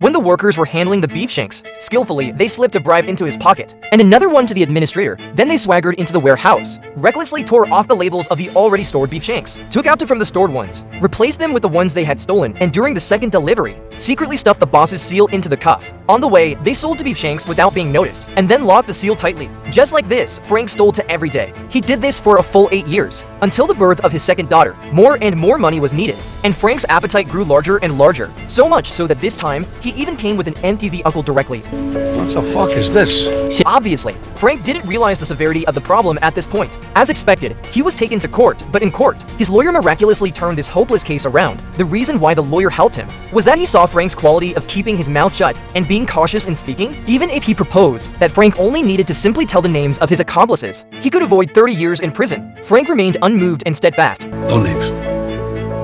When the workers were handling the beef shanks, skillfully, they slipped a bribe into his pocket, and another one to the administrator. Then they swaggered into the warehouse, recklessly tore off the labels of the already stored beef shanks, took out from the stored ones, replaced them with the ones they had stolen, and during the second delivery, secretly stuffed the boss's seal into the cuff. On the way, they sold the beef shanks without being noticed, and then locked the seal tightly. Just like this, Frank stole to every day. He did this for a full 8 years, until the birth of his second daughter. More and more money was needed, and Frank's appetite grew larger and larger, so much so that this time, he even came with an MTV uncle directly. What the fuck is this? Obviously, Frank didn't realize the severity of the problem at this point. As expected, he was taken to court, but in court, his lawyer miraculously turned this hopeless case around. The reason why the lawyer helped him was that he saw Frank's quality of keeping his mouth shut and being cautious in speaking. Even if he proposed that Frank only needed to simply tell the names of his accomplices, he could avoid 30 years in prison. Frank remained unmoved and steadfast. No names.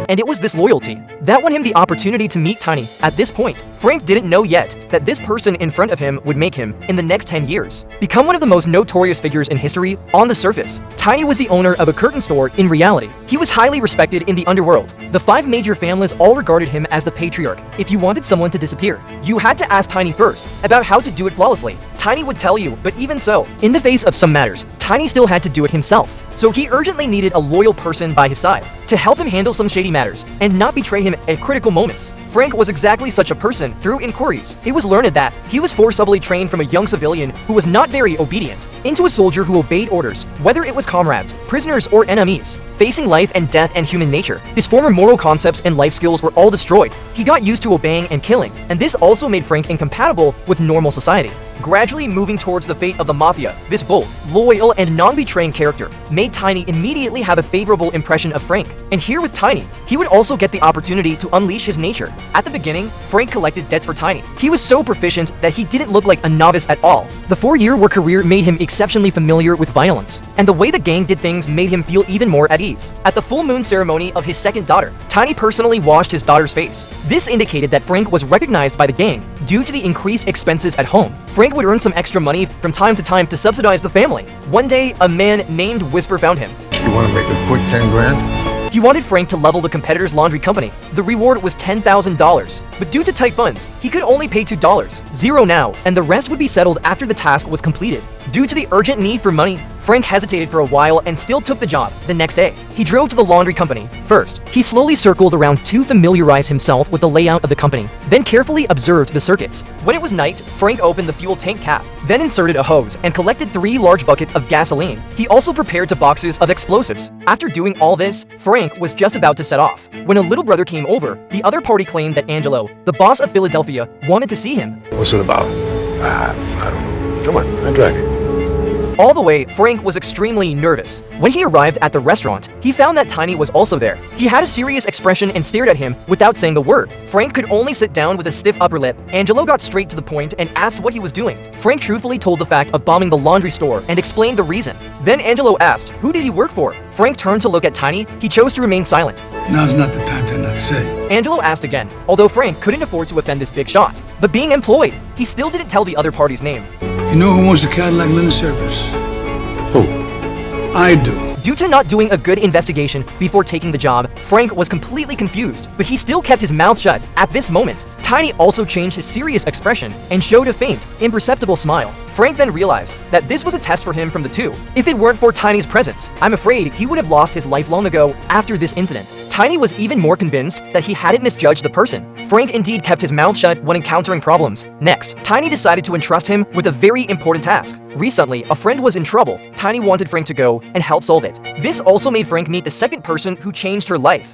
And it was this loyalty that won him the opportunity to meet Tiny. At this point, Frank didn't know yet that this person in front of him would make him, in the next 10 years, become one of the most notorious figures in history. On the surface, Tiny was the owner of a curtain store. In reality, he was highly respected in the underworld. The 5 major families all regarded him as the patriarch. If you wanted someone to disappear, you had to ask Tiny first about how to do it flawlessly. Tiny would tell you, but even so, in the face of some matters, Tiny still had to do it himself. So he urgently needed a loyal person by his side to help him handle some shady matters and not betray him at critical moments. Frank was exactly such a person. Through inquiries, it was learned that he was forcibly trained from a young civilian who was not very obedient into a soldier who obeyed orders, whether it was comrades, prisoners, or enemies. Facing life and death and human nature, his former moral concepts and life skills were all destroyed. He got used to obeying and killing, and this also made Frank incompatible with normal society. Gradually moving towards the fate of the mafia, this bold, loyal, and non-betraying character made Tiny immediately have a favorable impression of Frank. And here with Tiny, he would also get the opportunity to unleash his nature. At the beginning, Frank collected debts for Tiny. He was so proficient that he didn't look like a novice at all. The 4-year work career made him exceptionally familiar with violence, and the way the gang did things made him feel even more at ease. At the full moon ceremony of his second daughter, Tiny personally washed his daughter's face. This indicated that Frank was recognized by the gang due to the increased expenses at home. Frank would earn some extra money from time to time to subsidize the family. One day, a man named Whisper found him. You want to make a quick 10 grand? He wanted Frank to level the competitor's laundry company. The reward was $10,000, but due to tight funds, he could only pay $2. Zero now, and the rest would be settled after the task was completed. Due to the urgent need for money, Frank hesitated for a while and still took the job. The next day, he drove to the laundry company. First, he slowly circled around to familiarize himself with the layout of the company, then carefully observed the circuits. When it was night, Frank opened the fuel tank cap, then inserted a hose and collected 3 large buckets of gasoline. He also prepared 2 boxes of explosives. After doing all this, Frank was just about to set off when a little brother came over. The other party claimed that Angelo, the boss of Philadelphia, wanted to see him. What's it about? I don't know. Come on, I drive you. All the way, Frank was extremely nervous. When he arrived at the restaurant, he found that Tiny was also there. He had a serious expression and stared at him without saying a word. Frank could only sit down with a stiff upper lip. Angelo got straight to the point and asked what he was doing. Frank truthfully told the fact of bombing the laundry store and explained the reason. Then Angelo asked, who did he work for? Frank turned to look at Tiny. He chose to remain silent. Now's not the time to not say. Angelo asked again, although Frank couldn't afford to offend this big shot. But being employed, he still didn't tell the other party's name. You know who owns the Cadillac linen service? Who? I do. Due to not doing a good investigation before taking the job, Frank was completely confused, but he still kept his mouth shut. At this moment, Tiny also changed his serious expression and showed a faint, imperceptible smile. Frank then realized that this was a test for him from the two. If it weren't for Tiny's presence, I'm afraid he would have lost his life long ago after this incident. Tiny was even more convinced that he hadn't misjudged the person. Frank indeed kept his mouth shut when encountering problems. Next, Tiny decided to entrust him with a very important task. Recently, a friend was in trouble. Tiny wanted Frank to go and help solve it. This also made Frank meet the second person who changed her life.